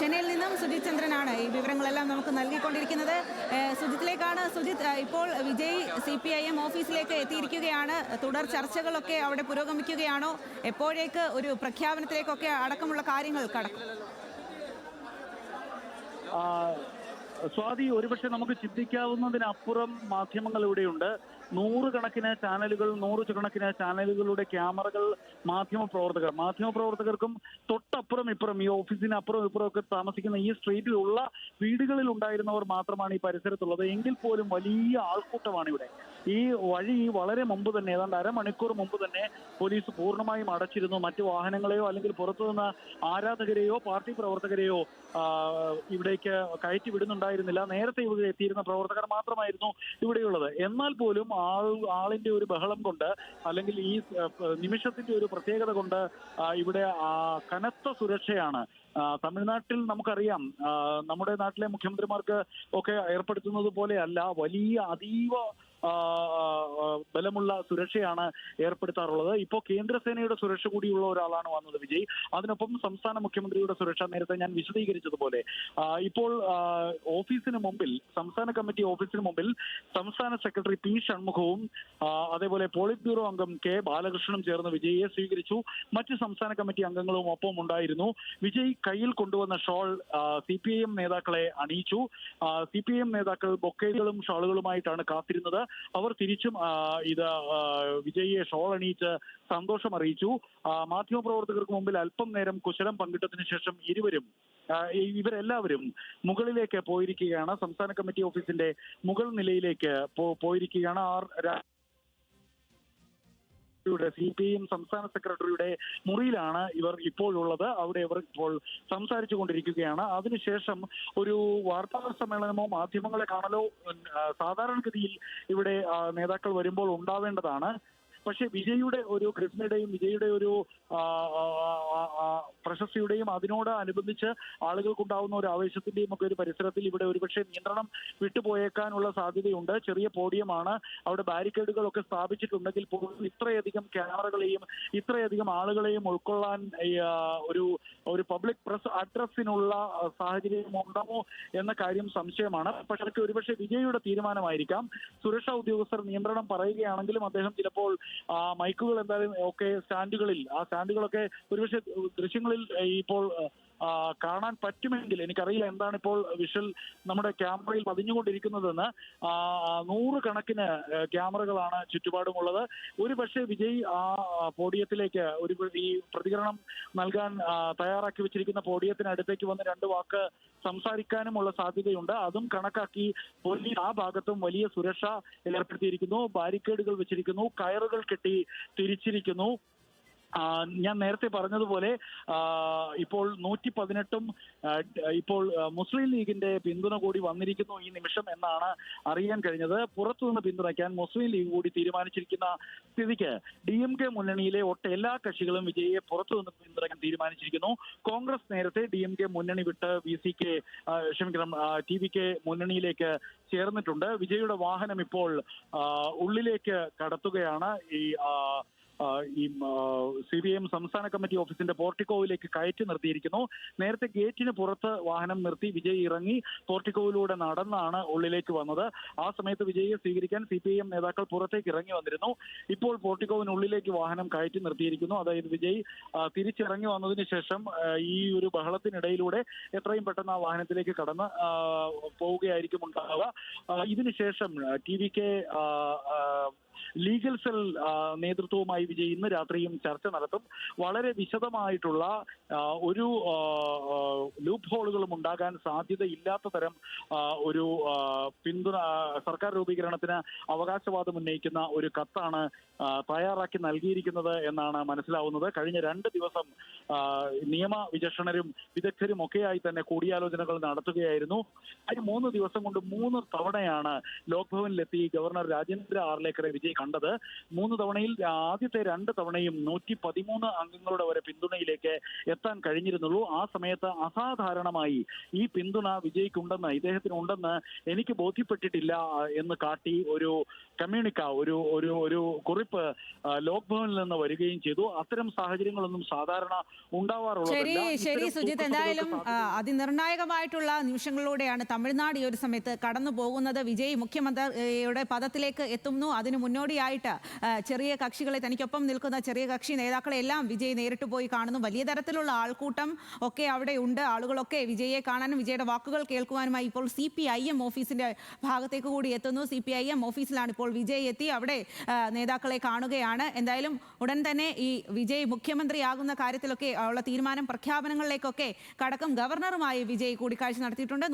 ചെന്നൈയിൽ നിന്നും സുജിത് ചന്ദ്രനാണ് ഈ വിവരങ്ങളെല്ലാം നമുക്ക് നൽകിക്കൊണ്ടിരിക്കുന്നത്. സുജിത്തിലേക്കാണ്. സുജിത്ത്, ഇപ്പോൾ വിജയ് CPIM ഓഫീസിലേക്ക് എത്തിയിരിക്കുകയാണ്. തുടർ ചർച്ചകളൊക്കെ അവിടെ പുരോഗമിക്കുകയാണോ? എപ്പോഴേക്ക് ഒരു പ്രഖ്യാപനത്തിലേക്കൊക്കെ അടക്കമുള്ള കാര്യങ്ങൾ കടക്കും? സ്വാതി, ഒരുപക്ഷെ നമുക്ക് ചിന്തിക്കാവുന്നതിനപ്പുറം മാധ്യമങ്ങൾ ഇവിടെയുണ്ട്. നൂറുകണക്കിന് ചാനലുകളുടെ ക്യാമറകൾ, മാധ്യമപ്രവർത്തകർക്കും തൊട്ടപ്പുറം ഇപ്പുറം ഈ ഓഫീസിന് അപ്പുറം ഇപ്പുറം ഒക്കെ താമസിക്കുന്ന ഈ സ്ട്രീറ്റിലുള്ള വീടുകളിൽ ഉണ്ടായിരുന്നവർ മാത്രമാണ് ഈ പരിസരത്തുള്ളത്. എങ്കിൽ പോലും വലിയ ആൾക്കൂട്ടമാണ് ഇവിടെ. ഈ വഴി വളരെ മുമ്പ് തന്നെ, ഏതാണ്ട് അരമണിക്കൂർ മുമ്പ് തന്നെ പോലീസ് പൂർണ്ണമായും അടച്ചിരുന്നു. മറ്റു വാഹനങ്ങളെയോ അല്ലെങ്കിൽ പുറത്തുനിന്ന് ആരാധകരെയോ പാർട്ടി പ്രവർത്തകരെയോ ഇവിടേക്ക് കയറ്റി വിടുന്നുണ്ടായിരുന്നില്ല. നേരത്തെ ഇവിടെ എത്തിയിരുന്ന പ്രവർത്തകർ മാത്രമായിരുന്നു ഇവിടെയുള്ളത്. എന്നാൽ പോലും ആളിന്റെ ഒരു ബഹളം കൊണ്ട്, അല്ലെങ്കിൽ ഈ നിമിഷത്തിന്റെ ഒരു പ്രത്യേകത കൊണ്ട് ഇവിടെ കനത്ത സുരക്ഷയാണ്. തമിഴ്നാട്ടിൽ നമുക്കറിയാം, നമ്മുടെ നാട്ടിലെ മുഖ്യമന്ത്രിമാർക്ക് ഒക്കെ ഏർപ്പെടുത്തുന്നത് പോലെയല്ല, വലിയ അതീവ ബലമുള്ള സുരക്ഷയാണ് ഏർപ്പെടുത്താറുള്ളത്. ഇപ്പോൾ കേന്ദ്രസേനയുടെ സുരക്ഷ കൂടിയുള്ള ഒരാളാണ് വന്നത് വിജയ്. അതിനൊപ്പം സംസ്ഥാന മുഖ്യമന്ത്രിയുടെ സുരക്ഷ നേരത്തെ ഞാൻ വിശദീകരിച്ചതുപോലെ ഇപ്പോൾ ഓഫീസിന് മുമ്പിൽ, സംസ്ഥാന കമ്മിറ്റി ഓഫീസിന് മുമ്പിൽ സംസ്ഥാന സെക്രട്ടറി P. ഷൺമുഖവും അതേപോലെ പോളിറ്റ് ബ്യൂറോ അംഗം K. ബാലകൃഷ്ണനും ചേർന്ന് വിജയിയെ സ്വീകരിച്ചു. മറ്റ് സംസ്ഥാന കമ്മിറ്റി അംഗങ്ങളും ഒപ്പം ഉണ്ടായിരുന്നു. വിജയ് കയ്യിൽ കൊണ്ടുവന്ന ഷോൾ CPIM നേതാക്കളെ അണിയിച്ചു. CPIM നേതാക്കൾ ബൊക്കൈകളും ഷാളുകളുമായിട്ടാണ് കാത്തിരുന്നത്. അവർ തിരിച്ചും വിജയിയെ ഷോൾ അണിയിച്ച് സന്തോഷം അറിയിച്ചു. മാധ്യമപ്രവർത്തകർക്ക് മുമ്പിൽ അല്പം നേരം കുശലം പങ്കിട്ടതിനു ശേഷം ഇവരെല്ലാവരും മുകളിലേക്ക് പോയിരിക്കുകയാണ്. സംസ്ഥാന കമ്മിറ്റി ഓഫീസിന്റെ മുകൾ നിലയിലേക്ക് പോയിരിക്കുകയാണ്. CPIM സംസ്ഥാന സെക്രട്ടറിയുടെ മുറിയിലാണ് ഇവർ ഇപ്പോഴുള്ളത്. അവിടെ ഇവർ ഇപ്പോൾ സംസാരിച്ചു കൊണ്ടിരിക്കുകയാണ്. അതിനുശേഷം ഒരു വാർത്താ സമ്മേളനമോ മാധ്യമങ്ങളെ കാണലോ സാധാരണഗതിയിൽ ഇവിടെ നേതാക്കൾ വരുമ്പോൾ ഉണ്ടാവേണ്ടതാണ്. പക്ഷെ വിജയുടെ ഒരു കൃഷ്ണയുടെയും വിജയുടെ ഒരു പ്രശസ്തിയുടെയും അതിനോട് അനുബന്ധിച്ച് ആളുകൾക്കുണ്ടാവുന്ന ഒരു ആവേശത്തിന്റെയും ഒക്കെ ഒരു പരിസരത്തിൽ ഇവിടെ ഒരുപക്ഷെ നിയന്ത്രണം വിട്ടുപോയേക്കാനുള്ള സാധ്യതയുണ്ട്. ചെറിയ പോഡിയമാണ്, അവിടെ ബാരിക്കേഡുകളൊക്കെ സ്ഥാപിച്ചിട്ടുണ്ടെങ്കിൽ പോലും ഇത്രയധികം ക്യാമറകളെയും ഇത്രയധികം ആളുകളെയും ഉൾക്കൊള്ളാൻ ഒരു പബ്ലിക് പ്രസ് അഡ്രസ്സിനുള്ള സാഹചര്യം ഉണ്ടാമോ എന്ന കാര്യം സംശയമാണ്. പക്ഷെ അതൊക്കെ ഒരുപക്ഷെ വിജയുടെ തീരുമാനമായിരിക്കാം. സുരക്ഷാ ഉദ്യോഗസ്ഥർ നിയന്ത്രണം പറയുകയാണെങ്കിലും അദ്ദേഹം ചിലപ്പോൾ മൈക്കുകൾ എന്തായാലും ഒക്കെ സ്റ്റാൻഡുകളൊക്കെ ഒരുപക്ഷെ ദൃശ്യങ്ങളിൽ ഇപ്പോൾ കാണാൻ പറ്റുമെങ്കിൽ, എനിക്കറിയില്ല എന്താണ് ഇപ്പോൾ വിഷ്വൽ നമ്മുടെ ക്യാമറയിൽ പതിഞ്ഞുകൊണ്ടിരിക്കുന്നതെന്ന്. നൂറുകണക്കിന് ക്യാമറകളാണ് ചുറ്റുപാടുമുള്ളത്. ഒരു പക്ഷേ വിജയ് പോഡിയത്തിലേക്ക് ഈ പ്രതികരണം നൽകാൻ തയ്യാറാക്കി വെച്ചിരിക്കുന്ന പോഡിയത്തിനടുത്തേക്ക് വന്ന് രണ്ട് വാക്ക് സംസാരിക്കാനുമുള്ള സാധ്യതയുണ്ട്. അതും കണക്കാക്കി പോലീസ് ആ ഭാഗത്തും വലിയ സുരക്ഷ ഏർപ്പെടുത്തിയിരിക്കുന്നു. ബാരിക്കേഡുകൾ വെച്ചിരിക്കുന്നു, കയറുകൾ കെട്ടി തിരിച്ചിരിക്കുന്നു. ഞാൻ നേരത്തെ പറഞ്ഞതുപോലെ ഇപ്പോൾ 118 ഇപ്പോൾ മുസ്ലിം ലീഗിന്റെ പിന്തുണ കൂടി വന്നിരിക്കുന്നു ഈ നിമിഷം എന്നാണ് അറിയാൻ കഴിഞ്ഞത്. പുറത്തുനിന്ന് പിന്തുണയ്ക്കാൻ മുസ്ലിം ലീഗ് കൂടി തീരുമാനിച്ചിരിക്കുന്ന സ്ഥിതിക്ക് DMK മുന്നണിയിലെ എല്ലാ കക്ഷികളും വിജയിയെ പുറത്തുനിന്ന് പിന്തുണയ്ക്കാൻ തീരുമാനിച്ചിരിക്കുന്നു. കോൺഗ്രസ് നേരത്തെ DMK മുന്നണി വിട്ട് TVK മുന്നണിയിലേക്ക് ചേർന്നിട്ടുണ്ട്. വിജയുടെ വാഹനം ഇപ്പോൾ ഉള്ളിലേക്ക് കടത്തുകയാണ്. ഈ CPIM സംസ്ഥാന കമ്മിറ്റി ഓഫീസിന്റെ പോർട്ടിക്കോവിലേക്ക് കയറ്റി നിർത്തിയിരിക്കുന്നു. നേരത്തെ ഗേറ്റിന് പുറത്ത് വാഹനം നിർത്തി വിജയ് ഇറങ്ങി പോർട്ടിക്കോവിലൂടെ നടന്നാണ് ഉള്ളിലേക്ക് വന്നത്. ആ സമയത്ത് വിജയിയെ സ്വീകരിക്കാൻ CPIM നേതാക്കൾ പുറത്തേക്ക് ഇറങ്ങി വന്നിരുന്നു. ഇപ്പോൾ പോർട്ടിക്കോവിനുള്ളിലേക്ക് വാഹനം കയറ്റി നിർത്തിയിരിക്കുന്നു. അതായത് വിജയ് തിരിച്ചിറങ്ങി വന്നതിന് ശേഷം ഈ ഒരു ബഹളത്തിനിടയിലൂടെ എത്രയും പെട്ടെന്ന് ആ വാഹനത്തിലേക്ക് കടന്ന് പോവുകയായിരിക്കും ഉണ്ടാവുക. ഇതിനുശേഷം TVK ലീഗൽ സെൽ നേതൃത്വവുമായി വിജയ് ഇന്ന് രാത്രിയും ചർച്ച നടത്തും. വളരെ വിശദമായിട്ടുള്ള ഒരു ലൂപ്പ് ഹോളുകളും ഉണ്ടാകാൻ സാധ്യതയില്ലാത്ത തരം ഒരു പിന്തുണ സർക്കാർ രൂപീകരണത്തിന് അവകാശവാദം ഉന്നയിക്കുന്ന ഒരു കത്താണ് തയ്യാറാക്കി നൽകിയിരിക്കുന്നത് എന്നാണ് മനസ്സിലാവുന്നത്. കഴിഞ്ഞ 2 ദിവസം നിയമ വിചക്ഷണരും വിദഗ്ധരും ഒക്കെയായി തന്നെ കൂടിയാലോചനകൾ നടത്തുകയായിരുന്നു. അതിന് 3 ദിവസം കൊണ്ട് 3 തവണയാണ് ലോക് ഭവനിലെത്തി ഗവർണർ രാജേന്ദ്ര ആർലേക്കറെ വിജയ് കണ്ടത്. 3 തവണയിൽ ആദ്യത്തെ 2 തവണയും 113 അംഗങ്ങളുടെ വരെ പിന്തുണയിലേക്ക് എത്താൻ കഴിഞ്ഞിരുന്നുള്ളൂ. ആ സമയത്ത് അസാധാരണമായി ഈ പിന്തുണ വിജയ്ക്കുണ്ടെന്ന്, ഇദ്ദേഹത്തിനുണ്ടെന്ന് എനിക്ക് ബോധ്യപ്പെട്ടിട്ടില്ല എന്ന് കാട്ടി ഒരു കമ്മ്യൂണിക്ക, ഒരു കുറിപ്പ് ലോക് ഭവനിൽ നിന്ന് വരികയും ചെയ്തു. അത്തരം സാഹചര്യങ്ങളൊന്നും സാധാരണ ഉണ്ടാവാറുള്ളതല്ല. ശരി സുജിത്, എന്തായാലും അതിനിർണായകമായിട്ടുള്ള നിമിഷങ്ങളിലൂടെയാണ് തമിഴ്നാട് ഈ ഒരു സമയത്ത് കടന്നു പോകുന്നത്. വിജയ് മുഖ്യമന്ത്രിയുടെ പദത്തിലേക്ക് എത്തുന്നു. അതിനു മുന്നോടിയായിട്ട് ചെറിയ കക്ഷികളെ, തനിക്കൊപ്പം നിൽക്കുന്ന ചെറിയ കക്ഷി നേതാക്കളെ എല്ലാം വിജയ് നേരിട്ട് പോയി കാണുന്നു. വലിയ തരത്തിലുള്ള ആൾക്കൂട്ടം ഒക്കെ അവിടെ ഉണ്ട്. ആളുകളൊക്കെ വിജയെ കാണാനും വിജയുടെ വാക്കുകൾ കേൾക്കുവാനുമായി ഇപ്പോൾ CPIM ഓഫീസിന്റെ ഭാഗത്തേക്ക് കൂടി എത്തുന്നു. CPIM ഓഫീസിലാണ് ഇപ്പോൾ വിജയ് എത്തി. അവിടെ നേതാക്കളെ കാണുകയാണ്. എന്തായാലും ഉടൻ തന്നെ ഈ വിജയ് മുഖ്യമന്ത്രിയാകുന്ന കാര്യത്തിലൊക്കെ ഉള്ള തീരുമാനം, പ്രഖ്യാപനങ്ങളിലേക്കൊക്കെ കടക്കും. ഗവർണറുമായി വിജയ് കൂടിക്കാഴ്ച നടത്തിയിട്ടുണ്ട്.